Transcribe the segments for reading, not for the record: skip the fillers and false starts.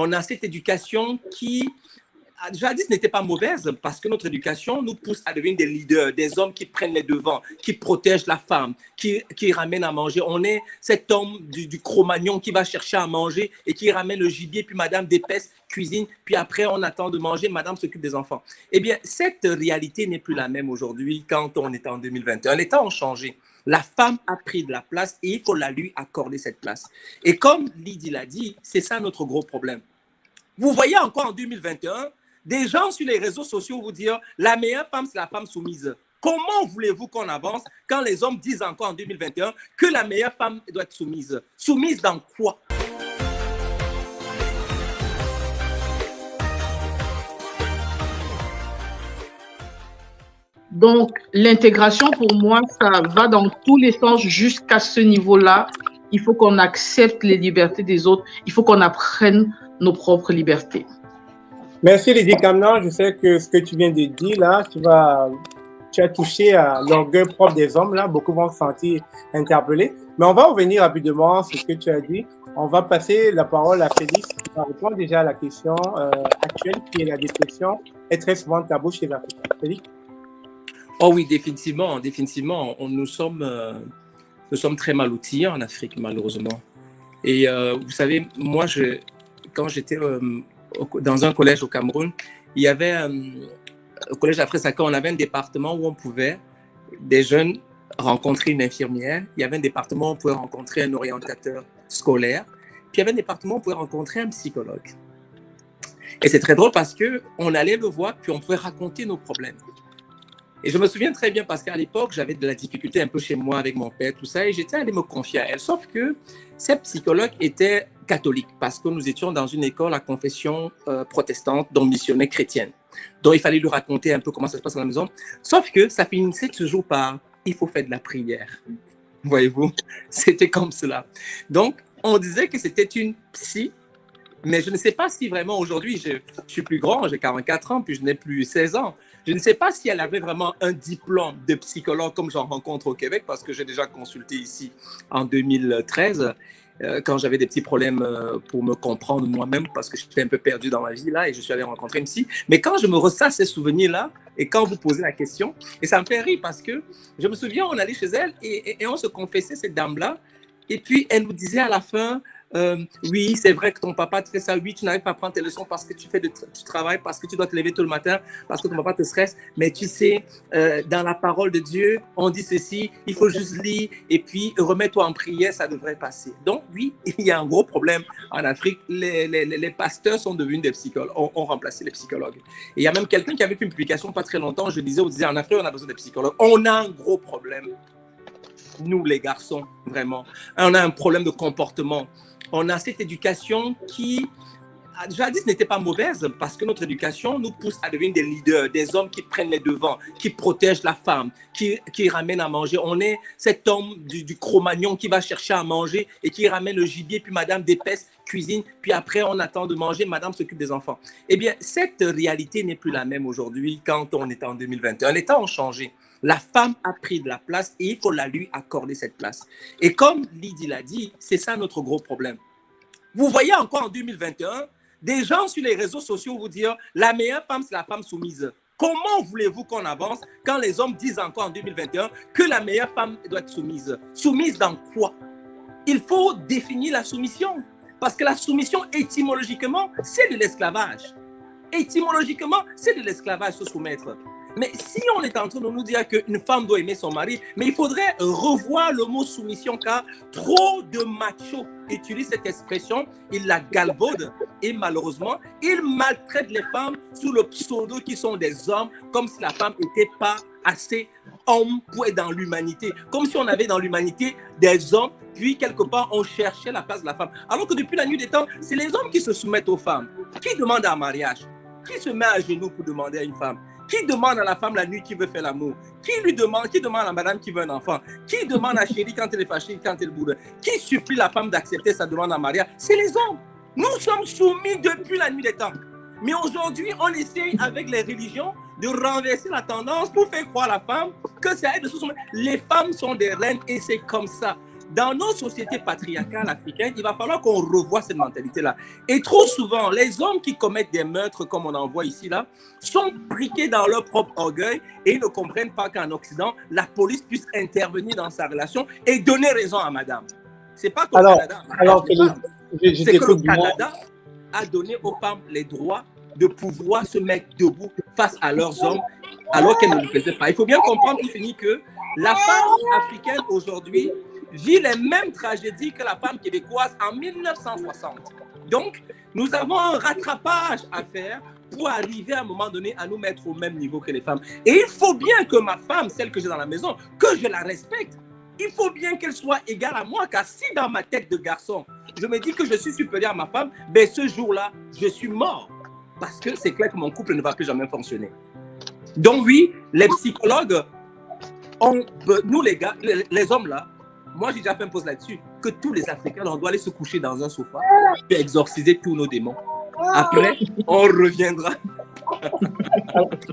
on a cette éducation qui, jadis, n'était pas mauvaise parce que notre éducation nous pousse à devenir des leaders, des hommes qui prennent les devants, qui protègent la femme, qui ramènent à manger. On est cet homme du Cro-Magnon qui va chercher à manger et qui ramène le gibier, puis madame d'épaisse cuisine, puis après on attend de manger, madame s'occupe des enfants. Eh bien, cette réalité n'est plus la même aujourd'hui quand on est en 2021. Les temps ont changé. La femme a pris de la place et il faut la lui accorder cette place. Et comme Lydie l'a dit, c'est ça notre gros problème. Vous voyez encore en 2021, des gens sur les réseaux sociaux vous dire la meilleure femme, c'est la femme soumise. Comment voulez-vous qu'on avance quand les hommes disent encore en 2021 que la meilleure femme doit être soumise? Soumise dans quoi? Donc, l'intégration, pour moi, ça va dans tous les sens jusqu'à ce niveau-là. Il faut qu'on accepte les libertés des autres. Il faut qu'on apprenne nos propres libertés. Merci Lydie Camnan. Je sais que ce que tu viens de dire là, tu as touché à l'orgueil propre des hommes là. Beaucoup vont se sentir interpellés. Mais on va revenir rapidement sur ce que tu as dit. On va passer la parole à Félix qui va répondre déjà à la question actuelle qui est la dépression est très souvent tabou chez les Africains. Félix? Oh oui, définitivement. Nous sommes très mal outillés en Afrique, malheureusement. Et vous savez, moi, quand j'étais dans un collège au Cameroun, il y avait au collège Afrique-Sacra, on avait un département où on pouvait, des jeunes, rencontrer une infirmière. Il y avait un département où on pouvait rencontrer un orientateur scolaire. Puis il y avait un département où on pouvait rencontrer un psychologue. Et c'est très drôle parce qu'on allait le voir, puis on pouvait raconter nos problèmes. Et je me souviens très bien parce qu'à l'époque, j'avais de la difficulté un peu chez moi avec mon père, tout ça, et j'étais allé me confier à elle. Sauf que cette psychologue était catholique parce que nous étions dans une école à confession protestante, donc missionnaire chrétienne. Donc il fallait lui raconter un peu comment ça se passe à la maison. Sauf que ça finissait toujours par « il faut faire de la prière ». Voyez-vous, c'était comme cela. Donc, on disait que c'était une psy, mais je ne sais pas si vraiment aujourd'hui, je suis plus grand, j'ai 44 ans, puis je n'ai plus 16 ans. Je ne sais pas si elle avait vraiment un diplôme de psychologue comme j'en rencontre au Québec, parce que j'ai déjà consulté ici en 2013, quand j'avais des petits problèmes pour me comprendre moi-même, parce que j'étais un peu perdu dans ma vie là, et je suis allé rencontrer une psy. Mais quand je me ressasse ces souvenirs-là, et quand vous posez la question, et ça me fait rire parce que je me souviens, on allait chez elle et on se confessait, cette dame-là, et puis elle nous disait à la fin, oui, c'est vrai que ton papa te fait ça, oui, tu n'arrives pas à prendre tes leçons parce que tu travailles, parce que tu dois te lever tôt le matin, parce que ton papa te stresse, mais tu sais, dans la parole de Dieu, on dit ceci, il faut juste lire, et puis remets-toi en prière, ça devrait passer. Donc oui, il y a un gros problème en Afrique, les pasteurs sont devenus des psychologues, ont remplacé les psychologues. Et il y a même quelqu'un qui avait fait une publication pas très longtemps, je disais, en Afrique, on a besoin de psychologues. On a un gros problème, nous les garçons, vraiment. On a un problème de comportement. On a cette éducation qui, jadis, n'était pas mauvaise parce que notre éducation nous pousse à devenir des leaders, des hommes qui prennent les devants, qui protègent la femme, qui ramènent à manger. On est cet homme du Cro-Magnon qui va chercher à manger et qui ramène le gibier, puis madame d'épaisse cuisine, puis après on attend de manger, madame s'occupe des enfants. Eh bien, cette réalité n'est plus la même aujourd'hui quand on est en 2021. Les temps ont changé. La femme a pris de la place et il faut la lui accorder cette place. Et comme Lydie l'a dit, c'est ça notre gros problème. Vous voyez encore en 2021, des gens sur les réseaux sociaux vous dire la meilleure femme, c'est la femme soumise. Comment voulez-vous qu'on avance quand les hommes disent encore en 2021 que la meilleure femme doit être soumise? Soumise dans quoi? Il faut définir la soumission. Parce que la soumission, étymologiquement, c'est de l'esclavage. Étymologiquement, c'est de l'esclavage, se soumettre. Mais si on est en train de nous dire qu'une femme doit aimer son mari, mais il faudrait revoir le mot soumission car trop de machos utilisent cette expression, ils la galvaudent et malheureusement, ils maltraitent les femmes sous le pseudo qui sont des hommes, comme si la femme n'était pas assez homme pour être dans l'humanité. Comme si on avait dans l'humanité des hommes, puis quelque part on cherchait la place de la femme. Alors que depuis la nuit des temps, c'est les hommes qui se soumettent aux femmes. Qui demande un mariage? Qui se met à genoux pour demander à une femme? Qui demande à la femme la nuit qui veut faire l'amour? Qui demande à madame qui veut un enfant? Qui demande à chérie quand elle est fâchée, quand elle boude? Qui supplie la femme d'accepter sa demande en mariage? C'est les hommes. Nous sommes soumis depuis la nuit des temps. Mais aujourd'hui, on essaye avec les religions de renverser la tendance pour faire croire à la femme que c'est à elle de se soumettre. Les femmes sont des reines et c'est comme ça. dans nos sociétés patriarcales africaines, il va falloir qu'on revoie cette mentalité-là. Et trop souvent, les hommes qui commettent des meurtres, comme on en voit ici, là, sont briqués dans leur propre orgueil et ils ne comprennent pas qu'en Occident, la police puisse intervenir dans sa relation et donner raison à madame. C'est pas qu'au Canada. C'est que le Canada a donné aux femmes les droits de pouvoir se mettre debout face à leurs hommes alors qu'elles ne le faisaient pas. Il faut bien comprendre, il finit que la femme africaine aujourd'hui vit les mêmes tragédies que la femme québécoise en 1960. Donc, nous avons un rattrapage à faire pour arriver à un moment donné à nous mettre au même niveau que les femmes. Et il faut bien que ma femme, celle que j'ai dans la maison, que je la respecte. Il faut bien qu'elle soit égale à moi, car si dans ma tête de garçon, je me dis que je suis supérieur à ma femme, ben ce jour-là, je suis mort. Parce que c'est clair que mon couple ne va plus jamais fonctionner. Donc oui, les psychologues, nous les gars, les hommes là, moi j'ai déjà fait une pause là-dessus, que tous les Africains, on doit aller se coucher dans un sofa et exorciser tous nos démons. Après, on reviendra.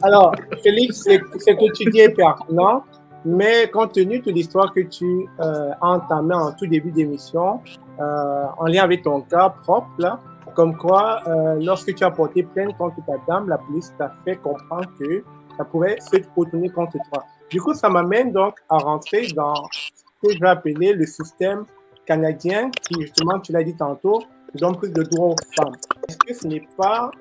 Alors, Félix, ce que tu dis est pertinent, mais compte tenu de l'histoire que tu as entamée en tout début d'émission, en lien avec ton cas propre, là, comme quoi, lorsque tu as porté plainte contre ta dame, la police t'a fait comprendre que ça pourrait se retourner contre toi. Du coup, ça m'amène donc à rentrer dans ce que je vais appeler le système canadien qui, justement, tu l'as dit tantôt, donne plus de droits aux femmes. Est-ce que ce n'est pas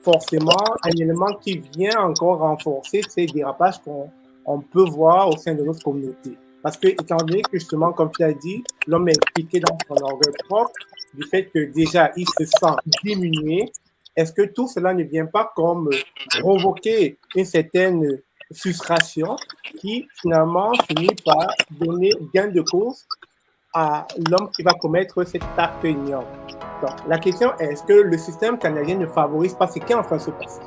forcément un élément qui vient encore renforcer ces dérapages qu'on peut voir au sein de notre communauté? Parce que, étant donné que, justement, comme tu l'as dit, l'homme est impliqué dans son orgueil propre, du fait que déjà il se sent diminué, est-ce que tout cela ne vient pas comme provoquer une certaine frustration qui finalement finit par donner gain de cause à l'homme qui va commettre cet acte ignoble? Donc, la question est, est-ce que le système canadien ne favorise pas ce qui est en train de se passer?